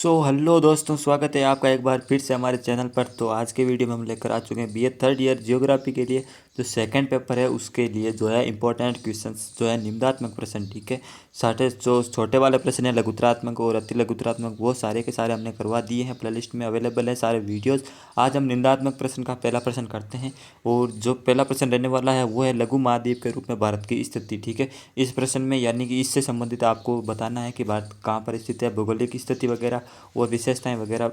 Hello दोस्तों, स्वागत है आपका एक बार फिर से हमारे चैनल पर। तो आज के वीडियो में हम लेकर आ चुके हैं बीए थर्ड ईयर जियोग्राफी के लिए जो सेकंड पेपर है उसके लिए जो है इंपॉर्टेंट क्वेश्चंस जो है निम्नात्मक प्रश्न। ठीक है, सारे जो छोटे वाले प्रश्न है लघुतरात्मक और अति लघुतरात्मक वो सारे के सारे हमने करवा दिए हैं। प्लेलिस्ट में अवेलेबल है सारे वीडियोज़। आज हम निम्नात्मक प्रश्न का पहला प्रश्न करते हैं और जो पहला प्रश्न रहने वाला है वो है लघु महाद्वीप के रूप में भारत की स्थिति। ठीक है, इस प्रश्न में यानी कि इससे संबंधित आपको बताना है कि भारत कहाँ पर स्थित है, भौगोलिक स्थिति वगैरह और विशेषताएं वगैरह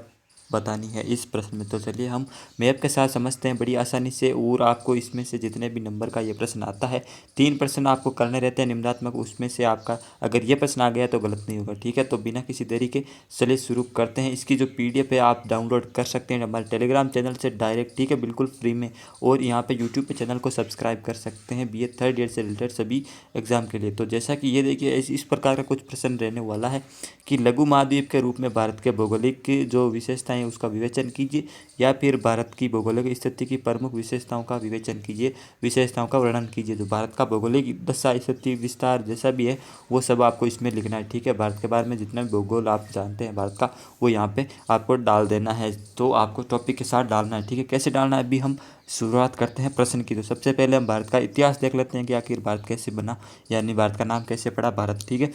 बतानी है इस प्रश्न में। तो चलिए हम मैप के साथ समझते हैं बड़ी आसानी से। और आपको इसमें से जितने भी नंबर का ये प्रश्न आता है, 3 प्रश्न आपको करने रहते हैं निम्नात्मक, उसमें से आपका अगर ये प्रश्न आ गया तो गलत नहीं होगा। ठीक है, तो बिना किसी देरी के चलिए शुरू करते हैं। इसकी जो PDF है आप डाउनलोड कर सकते हैं हमारे टेलीग्राम चैनल से डायरेक्ट। ठीक है, बिल्कुल फ्री में। और यहाँ पे यूट्यूब पे चैनल को सब्सक्राइब कर सकते हैं BA थर्ड ईयर से रिलेटेड सभी एग्जाम के लिए। तो जैसा कि ये देखिए इस प्रकार का कुछ प्रश्न रहने वाला है कि लघु महाद्वीप के रूप में भारत के भौगोलिक की जो विशेषताएं उसका विवेचन कीजिए, या फिर भारत की भौगोलिक स्थिति की प्रमुख विशेषताओं का विवेचन कीजिए, विशेषताओं का वर्णन कीजिए। जो भारत का भौगोलिक दशा स्थिति विस्तार जैसा भी है वो सब आपको इसमें लिखना है। ठीक है, भारत के बारे में जितना भी भूगोल आप जानते हैं भारत का वो यहाँ पे आपको डाल देना है। तो आपको टॉपिक के साथ डालना है। ठीक है, कैसे डालना है अभी हम शुरुआत करते हैं प्रश्न की। तो सबसे पहले हम भारत का इतिहास देख लेते हैं कि आखिर भारत कैसे बना, यानी भारत का नाम कैसे पड़ा भारत। ठीक है,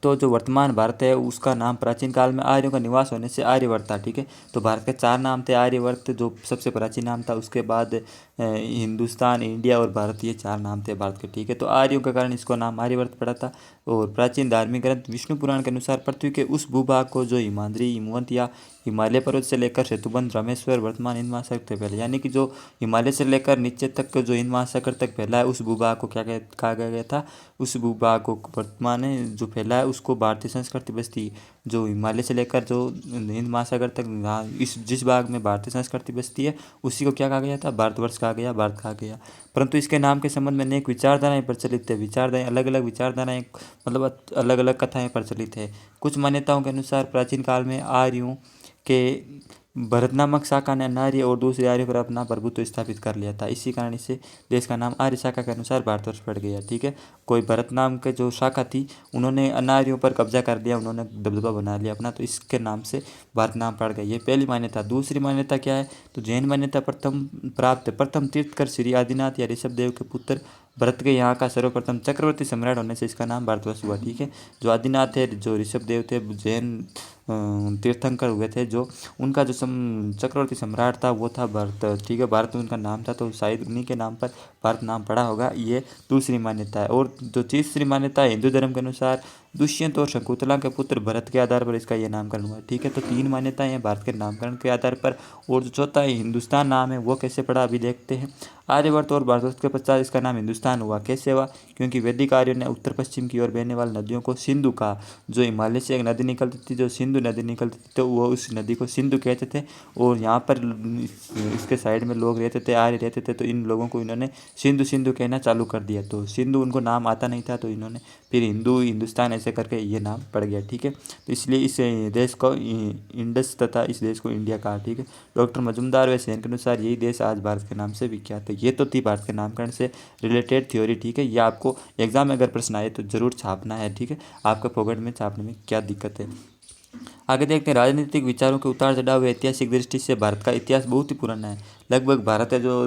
तो जो वर्तमान भारत है उसका नाम प्राचीन काल में आर्यों का निवास होने से आर्यवर्त था। ठीक है, तो भारत के 4 नाम थे। आर्यवर्त जो सबसे प्राचीन नाम था, उसके बाद हिंदुस्तान, इंडिया और भारत, ये 4 नाम थे भारत के। ठीक है, तो आर्यों के कारण इसको नाम आर्यवर्त पड़ा था। और प्राचीन धार्मिक ग्रंथ विष्णु पुराण के अनुसार पृथ्वी के उस भूभाग को जो हिमाद्री, हिमवंत या हिमालय पर्वत से लेकर सेतुबंध, रामेश्वर, वर्तमान हिंद महासागर तक फैला, यानी कि जो हिमालय से लेकर नीचे तक जो हिंद महासागर तक फैला है उस भूभाग को क्या कहा गया था, उस भूभाग को वर्तमान जो फैला है उसको भारतीय संस्कृति बस्ती, जो हिमालय से लेकर जो हिंद महासागर तक इस जिस भाग में भारतीय संस्कृति बसती है उसी को क्या कहा गया था, भारतवर्ष कहा गया, भारत कहा गया। परंतु इसके नाम के संबंध में अनेक विचारधाराएं प्रचलित है। विचारधाराएं अलग अलग विचारधाराएं मतलब अलग अलग कथाएं प्रचलित है। कुछ मान्यताओं के अनुसार प्राचीन काल में आर्यों के भरत नामक शाखा ने अनार्य और दूसरे आर्यों पर अपना प्रभुत्व स्थापित कर लिया था। इसी कारण इसे देश का नाम आर्य शाखा के अनुसार भारतवर्ष पड़ गया। ठीक है, कोई भरत नाम के जो शाखा थी उन्होंने अनार्यों पर कब्जा कर लिया, उन्होंने दबदबा बना लिया अपना, तो इसके नाम से भारत नाम पड़ गया। ये पहली मान्यता। दूसरी मान्यता क्या है, तो जैन मान्यता प्रथम तीर्थकर श्री आदिनाथ या ऋषभ देव के पुत्र भरत के यहाँ का सर्वप्रथम चक्रवर्ती सम्राट होने से इसका नाम भारतवर्ष हुआ। ठीक है, जो आदिनाथ थे, जो ऋषभ देव थे, जैन तीर्थंकर हुए थे, जो उनका जो चक्रवर्ती सम्राट था वो था भरत। ठीक है, भारत उनका नाम था, तो शायद उन्हीं के नाम पर भारत नाम पड़ा होगा। ये दूसरी मान्यता है। और जो तीसरी मान्यता है, हिंदू धर्म के अनुसार दुष्यंत और शकुंतला के पुत्र भरत के आधार पर इसका यह नामकरण हुआ। ठीक है, तो 3 मान्यताएं हैं भारत के नामकरण के आधार पर। और जो चौथा है हिंदुस्तान नाम है वो कैसे पड़ा अभी देखते हैं। आर्यवर्त और भारतवर्ष के पश्चात इसका नाम हिंदुस्तान हुआ। कैसे हुआ, क्योंकि वैदिक आर्यों ने उत्तर पश्चिम की ओर बहने वाली नदियों को सिंधु कहा। जो हिमालय से एक नदी निकलती थी, जो सिंधु नदी निकलती थी, तो वो उस नदी को सिंधु कहते थे। और यहाँ पर इसके साइड में लोग रहते थे, आर्य रहते थे, तो इन लोगों को इन्होंने सिंधु सिंधु कहना चालू कर दिया। तो सिंधु उनको नाम आता नहीं था, तो इन्होंने फिर हिंदू, हिंदुस्तान ऐसे करके ये नाम पड़ गया। ठीक है, तो इसलिए इस देश को इंडस तथा इस देश को इंडिया कहा। ठीक है, डॉक्टर मजुमदार व सेन के अनुसार यही देश आज भारत के नाम से विख्यात है। ये तो थी भारत के नामकरण से रिलेटेड थ्योरी। ठीक है, ये आपको एग्जाम में अगर प्रश्न आए तो जरूर छापना है। ठीक है, आपका फोकट में छापने में क्या दिक्कत है। आगे देखते हैं राजनीतिक विचारों के उतार चढ़ाव। ऐतिहासिक दृष्टि से भारत का इतिहास बहुत ही पुराना है। लगभग भारत है जो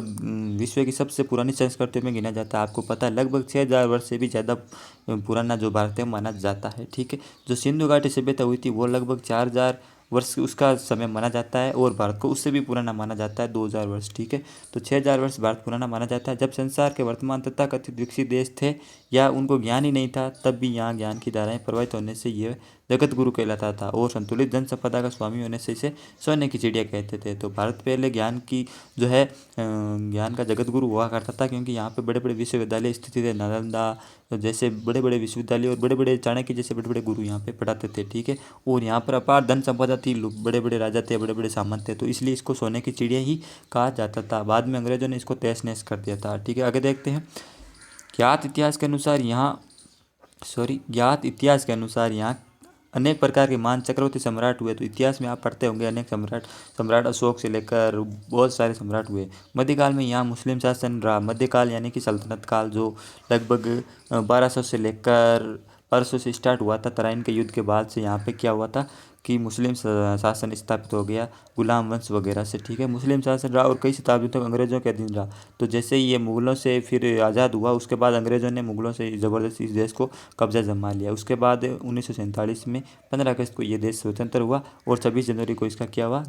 विश्व की सबसे पुरानी संस्कृतियों में गिना जाता है। आपको पता है लगभग 6000 वर्ष से भी ज़्यादा पुराना जो भारत है माना जाता है। ठीक है, जो सिंधु घाटी सभ्यता हुई थी वो लगभग 4000 वर्ष उसका समय माना जाता है, और भारत को उससे भी पुराना माना जाता है 2000 वर्ष। ठीक है, तो 6000 वर्ष भारत पुराना माना जाता है। जब संसार के वर्तमान तथाकथित विकसित देश थे या उनको ज्ञान ही नहीं था, तब भी यहाँ ज्ञान की धाराएं प्रवाहित होने से यह जगत गुरु कहलाता था, और संतुलित जन संपदा का स्वामी होने से इसे सोने की चिड़िया कहते थे। तो भारत पहले ज्ञान की जो है ज्ञान का जगत गुरु हुआ करता था, क्योंकि यहाँ पे बड़े बड़े विश्वविद्यालय स्थित थे। नालंदा जैसे बड़े बड़े विश्वविद्यालय और बड़े बड़े चाणक्य जैसे बड़े बड़े गुरु यहाँ पे पढ़ाते थे। ठीक है, और यहाँ पर अपार धन संपदा थी, बड़े बड़े राजा थे, बड़े बड़े सामंत थे, तो इसलिए इसको सोने की चिड़िया ही कहा जाता था। बाद में अंग्रेजों ने इसको तहस नहस कर दिया था। ठीक है, आगे देखते हैं। ज्ञात इतिहास के अनुसार यहाँ अनेक प्रकार के महान चक्रवर्ती सम्राट हुए। तो इतिहास में आप पढ़ते होंगे अनेक सम्राट अशोक से लेकर बहुत सारे सम्राट हुए। मध्यकाल में यहाँ मुस्लिम शासन रहा। मध्यकाल यानी कि सल्तनत काल, जो लगभग 1200 से लेकर 1200 से स्टार्ट हुआ था। तराइन के युद्ध के बाद से यहाँ पे क्या हुआ था कि मुस्लिम शासन स्थापित हो गया गुलाम वंश वगैरह से, ठीक है। मुस्लिम शासन रहा और कई शताब्दियों तक अंग्रेज़ों के अधीन रहा। तो जैसे ही ये मुग़लों से फिर आज़ाद हुआ, उसके बाद अंग्रेज़ों ने मुग़लों से ज़बरदस्ती इस देश को कब्जा जमा लिया। उसके बाद 1947 में 15 अगस्त को ये देश स्वतंत्र हुआ और 26 जनवरी को इसका क्या हुआ,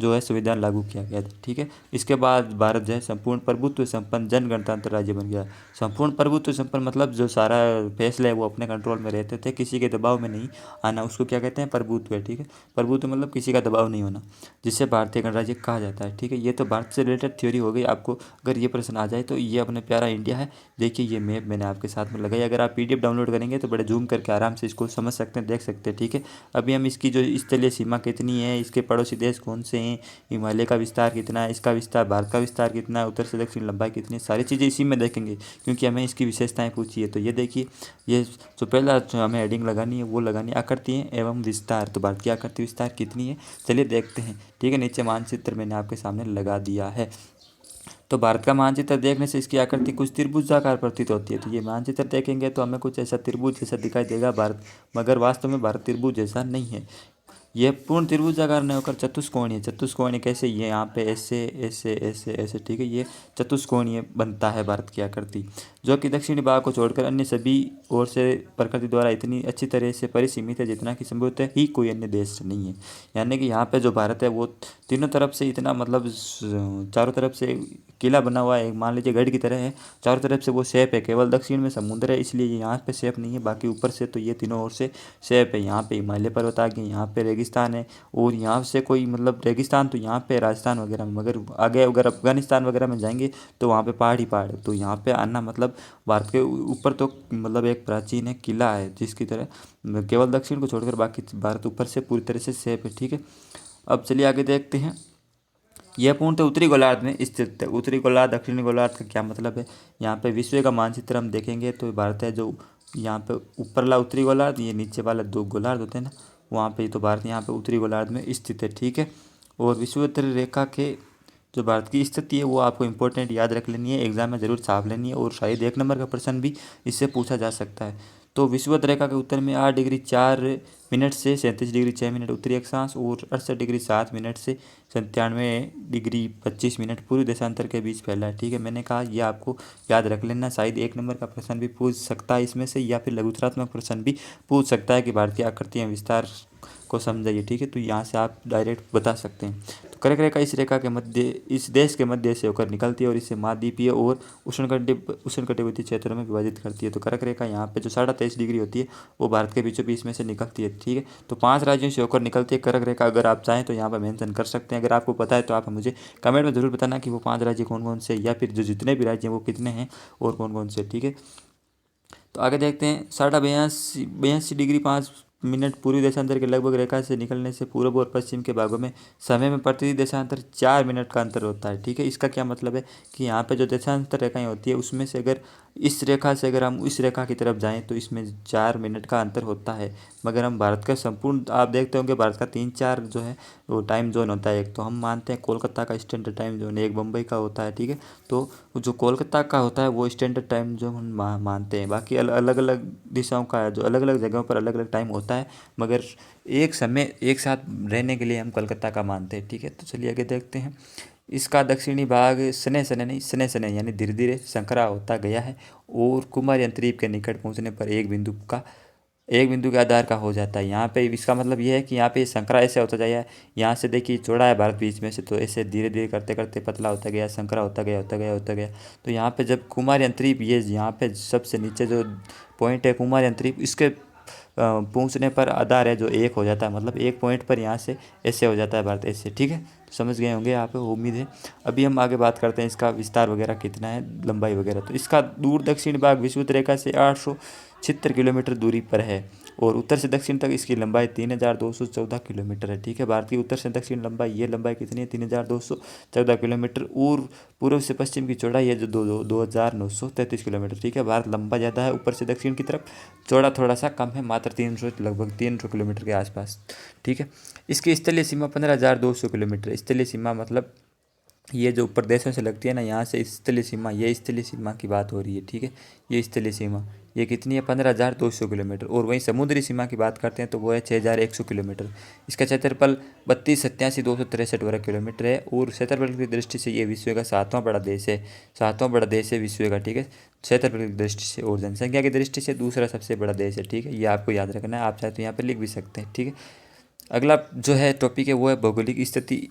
जो है संविधान लागू किया गया था, ठीक है। इसके बाद भारत जो है संपूर्ण प्रभुत्व संपन्न जन गणतंत्र राज्य बन गया। संपूर्ण प्रभुत्व संपन्न मतलब जो सारा फैसले है वो अपने कंट्रोल में रहते थे, किसी के दबाव में नहीं आना, उसको क्या कहते हैं, प्रभुत्व है, ठीक है। प्रभुत्व मतलब किसी का दबाव नहीं होना, जिसे भारतीय गणराज्य कहा जाता है, ठीक है। ये तो भारत से रिलेटेड थ्योरी हो गई। आपको अगर ये प्रश्न आ जाए तो ये अपने प्यारा इंडिया है। देखिए ये मैप मैंने आपके साथ में लगाई, अगर आप PDF डाउनलोड करेंगे तो बड़े जूम करके आराम से इसको समझ सकते हैं, देख सकते हैं, ठीक है। अभी हम इसकी जो स्थलीय सीमा कितनी है, इसके पड़ोसी देश कौन से हैं, हिमालय का विस्तार कितना है, इसका विस्तार, भारत का विस्तार कितना है, उत्तर से दक्षिण लंबाई कितनी है, सारी चीज़ें इसी में देखेंगे क्योंकि हमें इसकी विशेषताएं पूछी है। तो ये देखिए, ये जो पहला जो हमें हेडिंग लगानी है वो लगानी है आकृति एवं विस्तार। तो भारत की आकृति विस्तार कितनी है, चलिए देखते हैं, ठीक है। नीचे मानचित्र मैंने आपके सामने लगा दिया है। तो भारत का मानचित्र देखने से इसकी आकृति कुछ त्रिभुजाकार प्रतीत होती है। तो ये मानचित्र देखेंगे तो हमें कुछ ऐसा त्रिभुज जैसा दिखाई देगा भारत, मगर वास्तव में भारत त्रिभुज जैसा नहीं है। यह पूर्ण त्रिभुजाकार नहीं होकर चतुष्कोणीय। चतुष्कोणीय कैसे, ये यहाँ पे ऐसे ऐसे ऐसे ऐसे, ठीक है। ये चतुष्कोणीय बनता है भारत की आकृति, जो कि दक्षिणी भाग को छोड़कर अन्य सभी ओर से प्रकृति द्वारा इतनी अच्छी तरह से परिसीमित है जितना कि संभवतः ही कोई अन्य देश नहीं है। यानी कि यहाँ पे जो भारत है वो तीनों तरफ से इतना मतलब चारों तरफ से किला बना हुआ है, मान लीजिए गढ़ की तरह है, चारों तरफ से वो शेप है। केवल दक्षिण में समुद्र है इसलिए ये यहाँ पे शेप नहीं है, बाकी ऊपर से तो ये तीनों ओर से शेप है। यहाँ पे हिमालय पर्वत आ गए, यहाँ पे रेगिस्तान है, और यहाँ से कोई मतलब रेगिस्तान तो यहाँ पे राजस्थान वगैरह में, मगर आगे अगर अफगानिस्तान वगैरह में जाएंगे तो वहाँ पे पहाड़ ही पहाड़ है। तो यहाँ पे आना मतलब भारत के ऊपर तो मतलब एक प्राचीन है, किला है जिसकी तरह केवल दक्षिण को छोड़कर बाकी भारत ऊपर से पूरी तरह से सेफ है, ठीक है। अब चलिए आगे देखते हैं। यह पूर्णतः उत्तरी गोलार्ध में स्थित है। उत्तरी गोलार्ध दक्षिणी गोलार्ध का क्या मतलब है, यहाँ पे विश्व का मानचित्र हम देखेंगे तो भारत है जो यहाँ पे ऊपरला उत्तरी गोलार्ध, ये नीचे वाला दो गोलार्ध होते हैं ना, वहाँ पे तो भारत यहाँ पे उत्तरी गोलार्ध में स्थित है, ठीक है। और विषुवत रेखा के जो भारत की स्थिति है वो आपको इंपॉर्टेंट याद रख लेनी है, एग्जाम में ज़रूर छाप लेनी है, और शायद 1 नंबर का प्रश्न भी इससे पूछा जा सकता है। तो विषुवत रेखा के उत्तर में 8 डिग्री 4 मिनट से 37 डिग्री 6 मिनट उत्तरी अक्षांश और 68 डिग्री 7 मिनट से 97 डिग्री 25 मिनट पूर्वी देशांतर के बीच फैला है, ठीक है। मैंने कहा ये आपको याद रख लेना, शायद 1 नंबर का प्रश्न भी पूछ सकता है इसमें से, या फिर लघुत्तरात्मक प्रश्न भी पूछ सकता है कि भारत की आकृतियाँ विस्तार को समझाइए, ठीक है। तो यहाँ से आप डायरेक्ट बता सकते हैं। तो कर्क रेखा इस रेखा के मध्य, इस देश के मध्य से होकर निकलती है और इसे महाद्वीपीय और उष्णकटिबंधीय क्षेत्रों में विभाजित करती है। तो कर्क रेखा यहाँ पे जो 23.5 डिग्री होती है वो भारत के बीचों बीच में से निकलती है, ठीक है। तो 5 राज्यों से होकर निकलती है कर्क रेखा। अगर आप चाहें तो यहाँ पर मेंशन कर सकते हैं, अगर आपको पता है तो आप मुझे कमेंट में ज़रूर बताना कि वो 5 राज्य कौन कौन से, या फिर जो जितने भी राज्य हैं वो कितने हैं और कौन कौन से, ठीक है। तो आगे देखते हैं। 82 डिग्री 5 मिनट पूर्वी देशांतर के लगभग रेखा से निकलने से पूर्व और पश्चिम के भागों में समय में प्रति देशांतर 4 मिनट का अंतर होता है, ठीक है। इसका क्या मतलब है कि यहाँ पे जो देशांतर रेखाएं होती है उसमें से अगर इस रेखा से अगर हम इस रेखा की तरफ जाएं तो इसमें 4 मिनट का अंतर होता है। मगर हम भारत का संपूर्ण आप देखते होंगे भारत का 3-4 जो है वो टाइम जोन होता है। एक तो हम मानते हैं कोलकाता का स्टैंडर्ड टाइम जोन, एक बम्बई का होता है, ठीक है। तो जो कोलकाता का होता है वो स्टैंडर्ड टाइम जो हम मानते हैं, बाकी अलग अलग दिशाओं का है, जो अलग अलग जगहों पर अलग अलग टाइम होता है, मगर एक समय एक साथ रहने के लिए हम कोलकाता का मानते हैं, ठीक है। तो चलिए आगे देखते हैं। इसका दक्षिणी भाग सने सने यानी धीरे धीरे संकरा होता गया है और कुमारी अंतरीप के निकट पहुंचने पर एक बिंदु के आधार का हो जाता है। यहाँ पे इसका मतलब ये है कि यहाँ पे संकरा ऐसे होता जाएगा, यहाँ से देखिए चौड़ा है भारत बीच में से, तो ऐसे धीरे धीरे करते करते पतला होता गया, संकरा होता गया होता गया होता गया। तो यहाँ पे जब कुमारी अंतरीप, ये यहाँ पे सबसे नीचे जो पॉइंट है कुमारी अंतरीप, इसके पहुँचने पर आधार है जो 1 हो जाता है, मतलब एक पॉइंट पर यहाँ से ऐसे हो जाता है भारत ऐसे, ठीक है। तो समझ गए होंगे आप, उम्मीद है। अभी हम आगे बात करते हैं इसका विस्तार वगैरह कितना है, लंबाई वगैरह। तो इसका दूर दक्षिण भाग विषुवत रेखा से 876 किलोमीटर दूरी पर है और उत्तर से दक्षिण तक इसकी लंबाई 3214 किलोमीटर है, ठीक है। भारत की उत्तर से दक्षिण लंबाई, ये लंबाई कितनी है, 3214 किलोमीटर, और पूर्व से पश्चिम की चौड़ाई है जो 2933 किलोमीटर, ठीक है। भारत लंबा ज़्यादा है ऊपर से दक्षिण की तरफ, चौड़ा थोड़ा सा कम है, मात्र 300 लगभग 300 किलोमीटर के आसपास, ठीक है। इसकी स्थलीय सीमा 15,200 किलोमीटर। स्थलीय सीमा मतलब ये जो प्रदेशों से लगती है ना, यहाँ से स्थलीय सीमा, ये स्थलीय सीमा की बात हो रही है, ठीक है। ये स्थलीय सीमा ये कितनी है, 15,200 किलोमीटर। और वहीं समुद्री सीमा की बात करते हैं तो वो है 6,100 किलोमीटर। इसका क्षेत्रफल 32,87,263 वर्ग किलोमीटर है। और क्षेत्रफल की दृष्टि से ये विश्व का 7वां बड़ा देश है, 7वां बड़ा देश है विश्व का, ठीक है, क्षेत्रफल की दृष्टि से। और जनसंख्या की दृष्टि से दूसरा सबसे बड़ा देश है, ठीक है। ये आपको याद रखना है, आप चाहे तो यहाँ पर लिख भी सकते हैं, ठीक है। अगला जो है टॉपिक है वो है भौगोलिक स्थिति।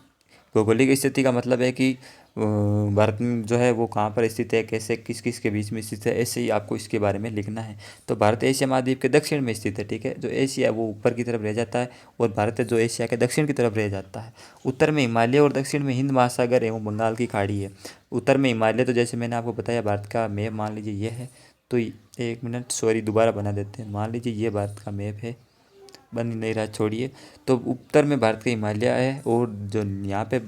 भौगोलिक स्थिति का मतलब है कि भारत में जो है वो कहाँ पर स्थित है, कैसे, किस किस के बीच में स्थित है, ऐसे ही आपको इसके बारे में लिखना है। तो भारत एशिया महाद्वीप के दक्षिण में स्थित है, ठीक है। जो एशिया है वो ऊपर की तरफ रह जाता है और भारत है जो एशिया के दक्षिण की तरफ रह जाता है। उत्तर में हिमालय और दक्षिण में हिंद महासागर एवं बंगाल की खाड़ी है। उत्तर में हिमालय, तो जैसे मैंने आपको बताया भारत का मैप मान लीजिए ये है। तो एक मिनट, सॉरी, दोबारा बना देते हैं। मान लीजिए ये भारत का मैप है, बन ही नहीं रहा, छोड़िए। तो उत्तर में भारत का हिमालय है और जो यहाँ पे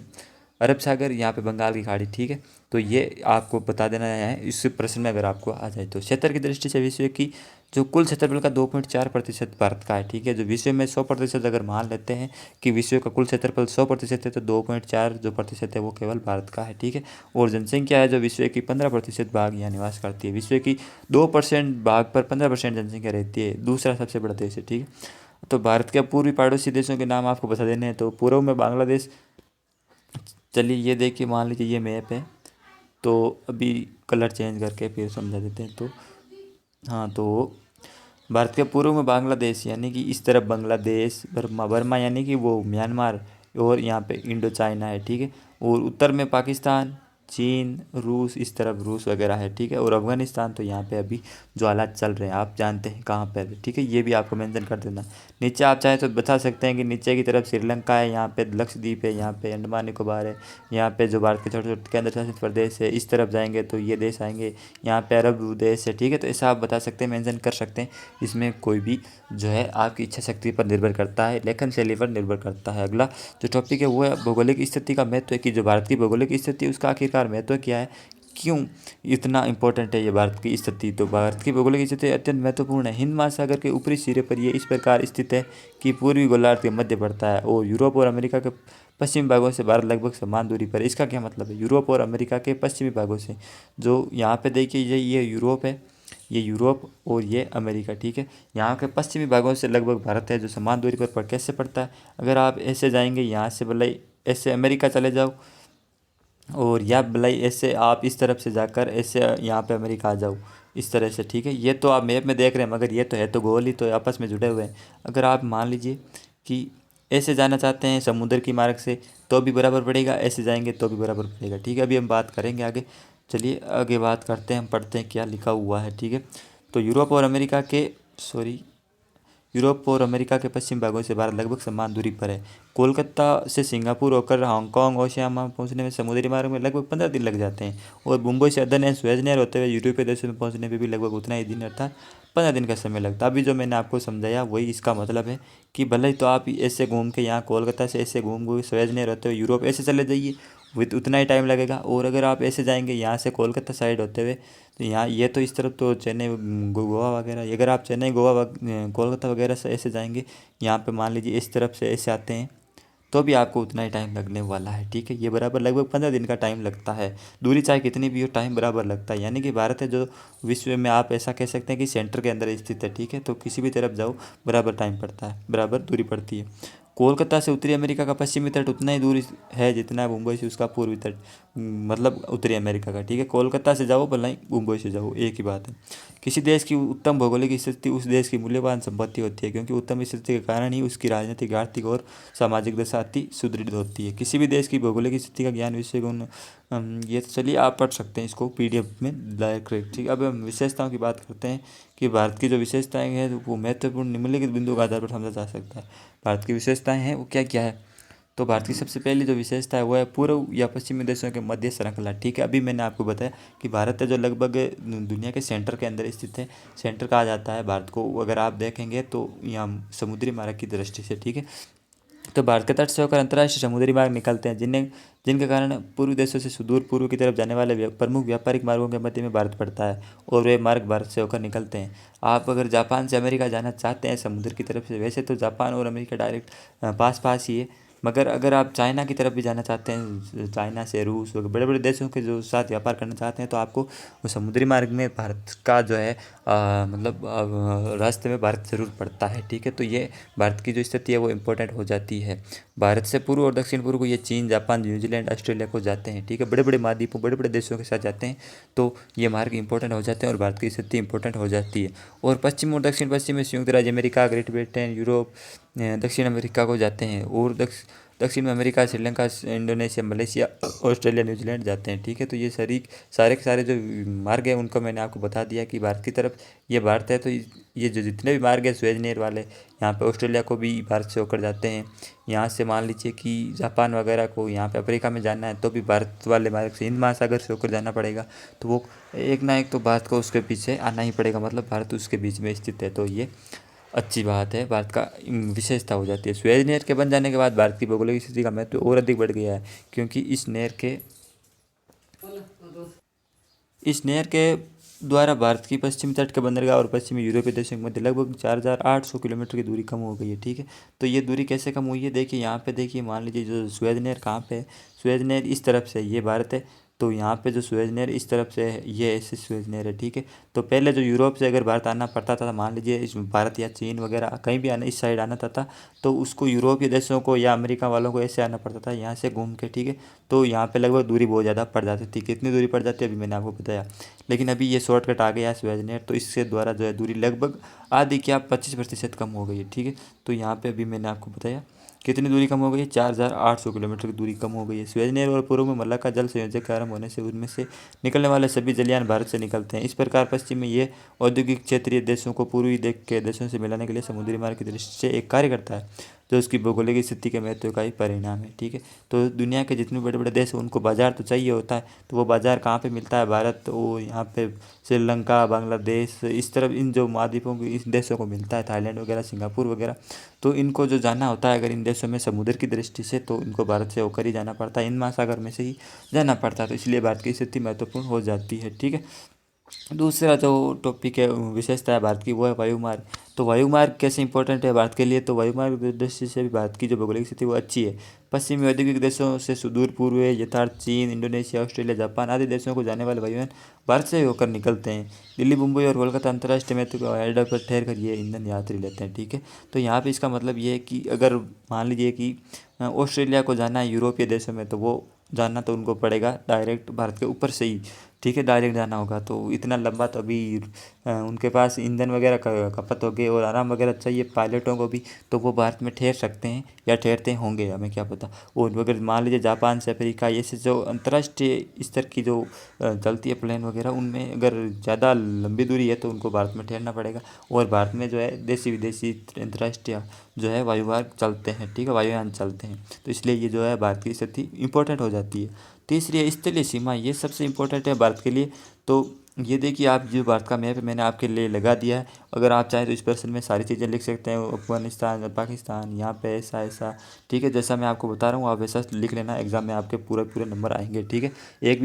अरब सागर, यहाँ पे बंगाल की खाड़ी, ठीक है। तो ये आपको बता देना है इस प्रश्न में अगर आपको आ जाए तो। क्षेत्र की दृष्टि से विश्व की जो कुल क्षेत्रफल का 2.4% भारत का है, ठीक है। जो विश्व में 100% अगर मान लेते हैं कि विश्व का कुल क्षेत्रफल 100% है तो 2.4 जो प्रतिशत है वो केवल भारत का है, ठीक है। और जनसंख्या है जो विश्व की 15% भाग यहाँ निवास करती है। विश्व की 2% भाग पर 15% जनसंख्या रहती है, दूसरा सबसे बड़ा देश है, ठीक है। तो भारत के पूर्वी पड़ोसी देशों के नाम आपको बता देने हैं। तो पूर्व में बांग्लादेश, चलिए ये देखिए, मान लीजिए ये मैप है। तो अभी कलर चेंज करके फिर समझा देते हैं। तो हाँ, तो भारत के पूर्व में बांग्लादेश यानी कि इस तरफ बांग्लादेश, बर्मा, बर्मा यानी कि वो म्यांमार, और यहाँ पे इंडो चाइना है, ठीक है। और उत्तर में पाकिस्तान, चीन, रूस, इस तरफ रूस वगैरह है, ठीक है। और अफगानिस्तान तो यहाँ पे अभी जो हालात चल रहे हैं आप जानते हैं कहाँ पर है, ठीक है। ये भी आपको मेंशन कर देना। नीचे आप चाहें तो बता सकते हैं कि नीचे की तरफ श्रीलंका है, यहाँ पे लक्षद्वीप है, यहाँ पे अंडमान निकोबार है, यहाँ पे जो भारत के छोटे छोटे केंद्र शासित प्रदेश है, इस तरफ जाएंगे तो ये देश आएंगे, यहाँ पे अरब देश है, ठीक है। तो ऐसा आप बता सकते हैं, मेंशन कर सकते हैं। इसमें कोई भी जो है आपकी इच्छा शक्ति पर निर्भर करता है, लेखन शैली पर निर्भर करता है। अगला जो टॉपिक है वो है भौगोलिक स्थिति का महत्व है, कि जो भारत की भौगोलिक स्थिति उसका आखिरकार महत्व क्या है, क्यों इतना इंपॉर्टेंट है ये भारत की स्थिति। तो भारत की भौगोलिक स्थिति अत्यंत महत्वपूर्ण है। हिंद महासागर के ऊपरी सिरे पर ये इस प्रकार स्थित है कि पूर्वी गोलार्ध के मध्य पड़ता है और यूरोप और अमेरिका के पश्चिमी भागों से भारत लगभग समान दूरी पर है। इसका क्या मतलब है, यूरोप और अमेरिका के पश्चिमी भागों से, जो यहाँ पे देखिए ये यूरोप है, ये यूरोप और ये अमेरिका, ठीक है। यहाँ के पश्चिमी भागों से लगभग भारत है जो समान दूरी पर कैसे पड़ता है। अगर आप ऐसे जाएंगे यहाँ से भले ऐसे अमेरिका चले जाओ, और या भले ऐसे आप इस तरफ से जाकर ऐसे यहाँ पे अमेरिका आ जाओ, इस तरह से, ठीक है। ये तो आप मैप में देख रहे हैं, मगर ये तो है तो गोल ही तो आपस में जुड़े हुए हैं। अगर आप मान लीजिए कि ऐसे जाना चाहते हैं समुद्र की मार्ग से तो भी बराबर पड़ेगा, ऐसे जाएंगे तो भी बराबर पड़ेगा, ठीक है। अभी हम बात करेंगे आगे। चलिए आगे बात करते हैं, हम पढ़ते हैं क्या लिखा हुआ है, ठीक है। तो यूरोप और अमेरिका के, सॉरी, यूरोप और अमेरिका के पश्चिम भागों से भारत लगभग समान दूरी पर है। कोलकाता से सिंगापुर होकर हांगकांग और ओशियामा पहुंचने में समुद्री मार्ग में लगभग 15 दिन लग जाते हैं। और मुंबई से अदन एंड सुएज नहर होते हुए यूरोपीय देशों में पहुंचने में भी लगभग उतना ही दिन अर्थात 15 दिन का समय लगता है। अभी जो मैंने आपको समझाया वही इसका मतलब है कि भले ही तो आप ऐसे घूम के यहाँ कोलकाता से ऐसे घूम घूम सुएज नहर होते हुए यूरोप ऐसे चले जाइए, विद उतना ही टाइम लगेगा। और अगर आप ऐसे जाएंगे यहाँ से कोलकाता साइड होते हुए, तो यहाँ ये तो इस तरफ तो चेन्नई, गोवा वगैरह, अगर आप चेन्नई, गोवा, कोलकाता वगैरह से ऐसे जाएंगे, यहाँ पे मान लीजिए इस तरफ से ऐसे आते हैं, तो भी आपको उतना ही टाइम लगने वाला है, ठीक है। ये बराबर लगभग 15 दिन का टाइम लगता है। दूरी चाहे कितनी भी हो, टाइम बराबर लगता है। यानी कि भारत है जो विश्व में आप ऐसा कह सकते हैं कि सेंटर के अंदर स्थित है, ठीक है। तो किसी भी तरफ जाओ बराबर टाइम पड़ता है, बराबर दूरी पड़ती है। कोलकाता से उत्तरी अमेरिका का पश्चिमी तट उतना ही दूर है जितना मुंबई से उसका पूर्वी तट, मतलब उत्तरी अमेरिका का, ठीक है। कोलकाता से जाओ भले ही मुंबई से जाओ, एक ही बात है। किसी देश की उत्तम भौगोलिक स्थिति उस देश की मूल्यवान संपत्ति होती है, क्योंकि उत्तम स्थिति के कारण ही उसकी राजनीतिक, आर्थिक और सामाजिक दशा अति सुदृढ़ होती है। किसी भी देश की भौगोलिक स्थिति का ज्ञान विषय को ये तो चलिए आप पढ़ सकते हैं इसको पीडीएफ में डायरेक्ट, ठीक है। अब हम विशेषताओं की बात करते हैं कि भारत की जो विशेषताएं हैं वो महत्वपूर्ण निम्नलिखित बिंदुओं के आधार पर समझा जा सकता है। भारत की विशेषताएं हैं वो क्या क्या है। तो भारत की सबसे पहली जो विशेषता है वो है पूर्व या पश्चिमी देशों के मध्य श्रृंखला, ठीक है। अभी मैंने आपको बताया कि भारत है जो लगभग दुनिया के सेंटर के अंदर स्थित है, सेंटर कहा जाता है भारत को। अगर आप देखेंगे तो यहाँ समुद्री मार्ग की दृष्टि से, ठीक है। तो भारत के तट से होकर अंतर्राष्ट्रीय समुद्री मार्ग निकलते हैं, जिनके कारण पूर्वी देशों से सुदूर पूर्व की तरफ जाने वाले प्रमुख व्यापारिक मार्गों के मध्य में भारत पड़ता है और वे मार्ग भारत से होकर निकलते हैं। आप अगर जापान से अमेरिका जाना चाहते हैं समुद्र की तरफ से, वैसे तो जापान और अमेरिका डायरेक्ट पास पास ही है, मगर अगर आप चाइना की तरफ भी जाना चाहते हैं, चाइना से रूस वगैरह बड़े बड़े देशों के जो साथ व्यापार करना चाहते हैं, तो आपको वो समुद्री मार्ग में भारत का जो है मतलब रास्ते में भारत ज़रूर पड़ता है। ठीक है, तो ये भारत की जो स्थिति है वो इम्पोर्टेंट हो जाती है। भारत से पूर्व और दक्षिण पूर्व को ये चीन, जापान, न्यूजीलैंड, ऑस्ट्रेलिया को जाते हैं। ठीक है, बड़े बड़े महाद्वीपों बड़े बड़े देशों के साथ जाते हैं, तो ये मार्ग इंपॉर्टेंट हो जाते हैं और भारत की स्थिति इंपॉर्टेंट हो जाती है। और पश्चिम और दक्षिण पश्चिम में संयुक्त राज्य अमेरिका, ग्रेट ब्रिटेन, यूरोप, दक्षिण अमेरिका को जाते हैं। और दक्षिण में America, Sri Lanka, Indonesia, Malaysia, Australia, New Zealand जाते हैं। ठीक है, तो ये सारे के सारे जो मार्ग हैं उनको मैंने आपको बता दिया कि भारत की तरफ ये भारत है, तो ये जो जितने भी मार्ग हैं स्वेज नेर वाले, यहाँ पे ऑस्ट्रेलिया को भी भारत से होकर जाते हैं। यहाँ से मान लीजिए कि जापान वगैरह को यहाँ पे अफ्रीका में जाना है तो भी भारत वाले मार्ग से हिंद महासागर से होकर जाना पड़ेगा। तो वो एक ना एक तो भारत को उसके पीछे आना ही पड़ेगा, मतलब भारत उसके बीच में स्थित है, तो ये अच्छी बात है, भारत का विशेषता हो जाती है। सुएज नहर के बन जाने के बाद भारत की भौगोलिक स्थिति का महत्व और अधिक बढ़ गया है, क्योंकि इस नहर के द्वारा भारत की पश्चिमी तट के बंदरगाह और पश्चिमी यूरोपीय देशों के मध्य लगभग 4,800 किलोमीटर की दूरी कम हो गई है। ठीक है, तो ये दूरी कैसे कम हुई है, देखिए यहाँ पे देखिए, मान लीजिए जो सुएज नहर कहाँ पे है, सुएज नहर इस तरफ से, ये भारत है, तो यहाँ पे जो सुएज नहर इस तरफ से है, ये ऐसे सुएज नहर है। ठीक है, तो पहले जो यूरोप से अगर भारत आना पड़ता था, मान लीजिए इस भारत या चीन वगैरह कहीं भी आना, इस साइड आना था, तो उसको यूरोपीय देशों को या अमेरिका वालों को ऐसे आना पड़ता था, यहाँ से घूम के। ठीक है, तो यहाँ पे लगभग दूरी बहुत ज़्यादा पड़ जाती थी। कितनी दूरी पड़ जाती है अभी मैंने आपको बताया, लेकिन अभी ये शॉर्टकट आ गया है सुएज नहर, तो इसके द्वारा जो है दूरी लगभग आधी क्या 25% कम हो गई है। ठीक है, तो यहाँ पे अभी मैंने आपको बताया कितनी दूरी कम हो गई है, 4,800 किलोमीटर की दूरी कम हो गई है। सुएज नहर और पूर्व में मलाक्का जल संयोजक के आरंभ होने से उनमें से निकलने वाले सभी जलयान भारत से निकलते हैं। इस प्रकार पश्चिम में ये औद्योगिक क्षेत्रीय देशों को पूर्वी देश के देशों से मिलाने के लिए समुद्री मार्ग की दृष्टि से एक कार्य करता है, जो उसकी भौगोलिक स्थिति के महत्व का ही परिणाम है। ठीक है, तो दुनिया के जितने बड़े बड़े देश हैं उनको बाजार तो चाहिए होता है, तो वो बाजार कहाँ पे मिलता है, भारत, वो यहाँ पे श्रीलंका, बांग्लादेश, इस तरफ इन जो महाद्वीपों के इस देशों को मिलता है, थाईलैंड वगैरह, सिंगापुर वगैरह। तो इनको जो जाना होता है अगर इन देशों में समुद्र की दृष्टि से, तो इनको भारत से होकर ही जाना पड़ता है, इन महासागर में से ही जाना पड़ता है, तो इसलिए भारत की स्थिति महत्वपूर्ण हो जाती है। ठीक है, दूसरा जो टॉपिक है, विशेषता है भारत की, वो है वायुमार्ग। तो वायुमार्ग कैसे इंपॉर्टेंट है भारत के लिए, तो वायुमार्ग दृष्टि से भी भारत की जो भौगोलिक स्थिति वो अच्छी है। पश्चिमी औद्योगिक देशों से सुदूर पूर्व यथार्थ चीन, इंडोनेशिया, ऑस्ट्रेलिया, जापान आदि देशों को जाने वाले वायुयान भारत से होकर निकलते हैं। दिल्ली, मुंबई और कोलकाता अंतर्राष्ट्रीय महत्व के हवाई अड्डा पर ठहर कर ये ईंधन यात्री लेते हैं। ठीक है, तो यहाँ पे इसका मतलब ये है कि अगर मान लीजिए कि ऑस्ट्रेलिया को जाना है यूरोपीय देशों में, तो वो जाना तो उनको पड़ेगा डायरेक्ट भारत के ऊपर से ही। ठीक है, डायरेक्ट जाना होगा, तो इतना लंबा तो अभी उनके पास ईंधन वगैरह का खपत हो गए और आराम वगैरह चाहिए पायलटों को भी, तो वो भारत में ठहर सकते हैं या ठहरते होंगे, हमें क्या पता। और अगर मान लीजिए जापान से अफ्रीका, ऐसे जो अंतर्राष्ट्रीय स्तर की जो चलती है प्लेन वगैरह, उनमें अगर ज़्यादा लंबी दूरी है तो उनको भारत में ठहरना पड़ेगा। और भारत में जो है देशी विदेशी अंतर्राष्ट्रीय जो है वायुमार्ग चलते हैं। ठीक है, वायुयान चलते हैं, तो इसलिए ये जो है भारत की स्थिति इंपॉर्टेंट हो जाती है। तीसरी है स्थलीय सीमा, ये सबसे इम्पोर्टेंट है भारत के लिए। तो ये देखिए, आप जो भारत का मैप है मैंने आपके लिए लगा दिया है, अगर आप चाहें तो इस पर्सन में सारी चीज़ें लिख सकते हैं, अफगानिस्तान, पाकिस्तान, यहाँ पे ऐसा ऐसा। ठीक है, जैसा मैं आपको बता रहा हूँ आप वैसा लिख लेना, एग्जाम में आपके पूरे पूरे नंबर आएंगे। ठीक है, एक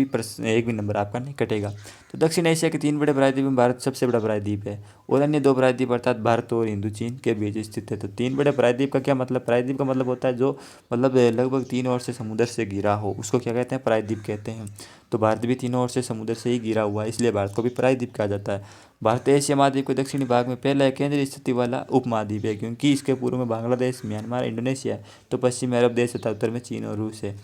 भी नंबर आपका नहीं कटेगा। तो दक्षिण एशिया के 3 बड़े प्रायद्वीप में भारत सबसे बड़ा प्रायद्वीप है, और अन्य 2 प्रायद्वीप अर्थात भारत और हिंदू चीन के बीच स्थित है। तो 3 बड़े प्रायद्वीप का क्या मतलब, प्रायद्वीप का मतलब होता है जो मतलब लगभग 3 ओर से समुद्र से घिरा हो, उसको क्या कहते हैं, प्रायद्वीप कहते हैं। तो भारत भी तीनों ओर से समुद्र से ही घिरा हुआ है, इसलिए भारत को भी प्रायद्वीप कहा जाता है। भारत एशिया महाद्वीप के दक्षिणी भाग में पहला केंद्रीय स्थिति वाला उपमहाद्वीप है, क्योंकि इसके पूर्व में बांग्लादेश, म्यांमार, इंडोनेशिया है, तो पश्चिम में अरब देश तथा उत्तर में चीन और रूस है।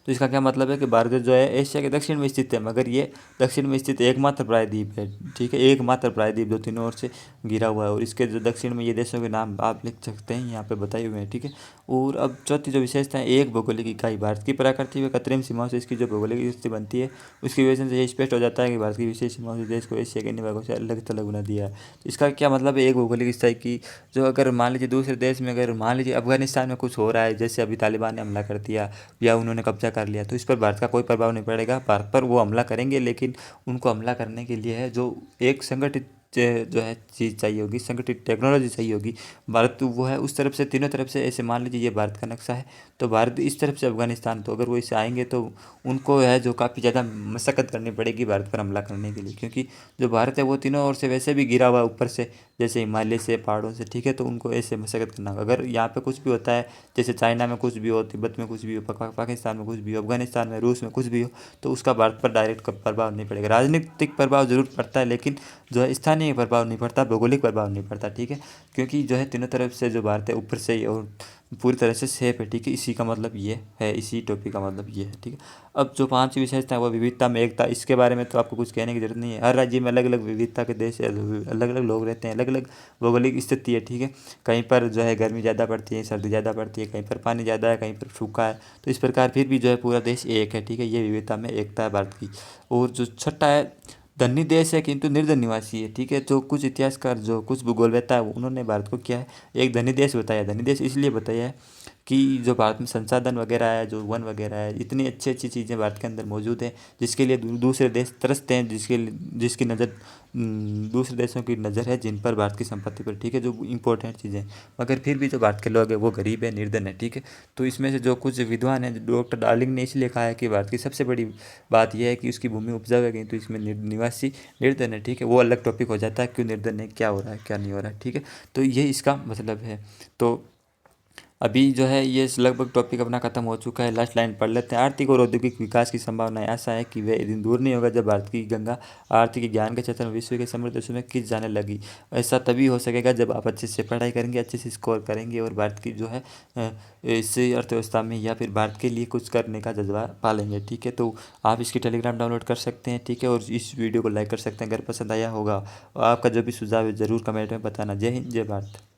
तो इसका क्या मतलब है कि भारत जो है एशिया के दक्षिण में स्थित है, मगर ये दक्षिण में स्थित एकमात्र प्रायद्वीप है। ठीक है, एकमात्र प्रायद्वीप जो तीनों ओर से घिरा हुआ है, और इसके जो दक्षिण में ये देशों के नाम आप लिख सकते हैं, यहाँ पे बताए हुए हैं। ठीक है, और अब चौथी जो विशेषता है, एक भौगोलिक इकाई। भारत की प्रकृति व कृत्रिम सीमाओं से इसकी जो भौगोलिक स्थिति बनती है, उसकी वजह से ये स्पष्ट हो जाता है कि भारत की विशेष सीमाओं से देश को एशिया के अन्य भागों से अलग थलग बना दिया है। तो इसका क्या मतलब है, एक भौगोलिक स्थाई की जो अगर मान लीजिए दूसरे देश में, अगर मान लीजिए अफगानिस्तान में कुछ हो रहा है, जैसे अभी तालिबान ने हमला कर दिया या उन्होंने कब्जा कर लिया, तो इस पर भारत का कोई प्रभाव नहीं पड़ेगा। भारत पर वो हमला करेंगे, लेकिन उनको हमला करने के लिए है जो एक संगठित जो है चीज़ चाहिए होगी, संगठित टेक्नोलॉजी चाहिए होगी। भारत तो वो है उस तरफ से, तीनों तरफ से। ऐसे मान लीजिए ये भारत का नक्शा है, तो भारत इस तरफ से अफगानिस्तान, तो अगर वो इसे आएंगे तो उनको है जो काफ़ी ज़्यादा मशक्क़त करनी पड़ेगी भारत पर हमला करने के लिए, क्योंकि जो भारत है वो तीनों ओर से वैसे भी घिरा हुआ ऊपर से, जैसे हिमालय से, पहाड़ों से, ठीक है। तो उनको ऐसे मशक्क़त करना होगा। अगर यहाँ पे कुछ भी होता है, जैसे चाइना में कुछ भी हो, तिब्बत में कुछ भी हो, पाकिस्तान में कुछ भी हो, अफगानिस्तान में, रूस में कुछ भी हो, तो उसका भारत पर डायरेक्ट प्रभाव नहीं पड़ेगा। राजनीतिक प्रभाव जरूर पड़ता है, लेकिन जो है स्थानीय प्रभाव नहीं पड़ता, भौगोलिक प्रभाव नहीं पड़ता, ठीक है। क्योंकि जो है तीनों तरफ से जो भारत है ऊपर से ही और पूरी तरह से सेफ है, ठीक है। इसी का मतलब ये है, इसी टॉपिक का मतलब ये है, ठीक है। अब जो पांचवी विशेषता है वो विविधता में एकता। इसके बारे में तो आपको कुछ कहने की जरूरत नहीं है। हर राज्य में अलग अलग विविधता के देश है, अलग अलग लोग रहते हैं, अलग अलग भौगोलिक स्थिति है, ठीक है। कहीं पर जो है गर्मी ज़्यादा पड़ती है, सर्दी ज़्यादा पड़ती है, कहीं पर पानी ज़्यादा है, कहीं पर सूखा है। तो इस प्रकार फिर भी जो है पूरा देश एक है, ठीक है। ये विविधता में एकता है भारत की। और जो छठा है, धनी देश है किंतु निर्धन निवासी है, ठीक है। जो कुछ इतिहासकार, जो कुछ भूगोलवेत्ता है, उन्होंने भारत को क्या है, एक धनी देश बताया। धनी देश इसलिए बताया है कि जो भारत में संसाधन वगैरह है, जो वन वगैरह है, इतनी अच्छी अच्छी चीज़ें भारत के अंदर मौजूद हैं, जिसके लिए दूसरे देश तरसते हैं, जिसकी नज़र दूसरे देशों की नज़र है जिन पर, भारत की संपत्ति पर, ठीक है, जो इंपॉर्टेंट चीज़ें। मगर फिर भी जो भारत के लोग हैं वो गरीब है, निर्धन है, ठीक है। तो इसमें से जो कुछ विद्वान हैं, डॉक्टर डार्लिंग ने इसलिए कहा है कि भारत की सबसे बड़ी बात यह है कि उसकी भूमि उपजाऊ है, तो इसमें निवासी निर्धन है, ठीक है। वो अलग टॉपिक हो जाता है, क्यों निर्धन है, क्या हो रहा है, क्या नहीं हो रहा है, ठीक है। तो ये इसका मतलब है। तो अभी जो है ये लगभग टॉपिक अपना खत्म हो चुका है। लास्ट लाइन पढ़ लेते हैं। आर्थिक और औद्योगिक विकास की संभावना ऐसा है कि वह दिन दूर नहीं होगा जब भारत की गंगा आर्थिक ज्ञान के क्षेत्र में विश्व के समृद्ध देशों में खिंच जाने लगी। ऐसा तभी हो सकेगा जब आप अच्छे से पढ़ाई करेंगे, अच्छे से स्कोर करेंगे और भारत की जो है इस अर्थव्यवस्था में या फिर भारत के लिए कुछ करने का जज्बा पालेंगे, ठीक है। तो आप इसकी टेलीग्राम डाउनलोड कर सकते हैं, ठीक है। और इस वीडियो को लाइक कर सकते हैं अगर पसंद आया होगा। आपका जो भी सुझाव है ज़रूर कमेंट में बताना। जय हिंद, जय भारत।